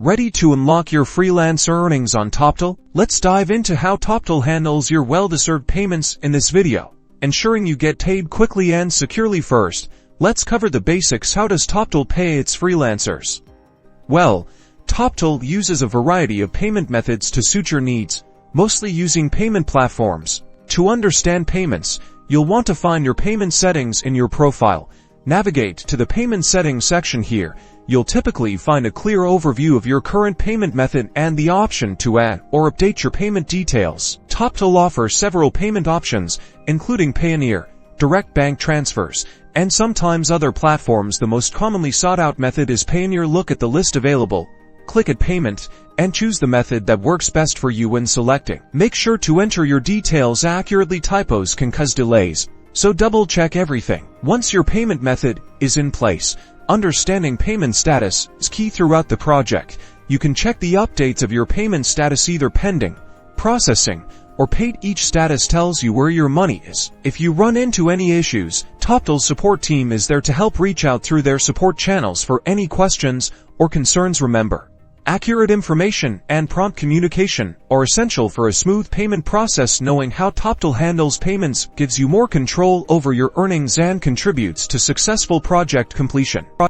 Ready to unlock your freelance earnings on Toptal? Let's dive into how Toptal handles your well-deserved payments in this video, ensuring you get paid quickly and securely. First, let's cover the basics. How does Toptal pay its freelancers? Well, Toptal uses a variety of payment methods to suit your needs, mostly using payment platforms. To understand payments, you'll want to find your payment settings in your profile. Navigate to the payment settings section here. You'll typically find a clear overview of your current payment method and the option to add or update your payment details. Toptal offers several payment options, including Payoneer, direct bank transfers, and sometimes other platforms. The most commonly sought-out method is Payoneer. Look at the list available, click at Payment, and choose the method that works best for you when selecting. Make sure to enter your details accurately. Typos can cause delays, so double-check everything. Once your payment method is in place, understanding payment status is key throughout the project. You can check the updates of your payment status, either pending, processing, or paid. Each status tells you where your money is. If you run into any issues, Toptal's support team is there to help. Reach out through their support channels for any questions or concerns. Remember, accurate information and prompt communication are essential for a smooth payment process. Knowing how Toptal handles payments gives you more control over your earnings and contributes to successful project completion.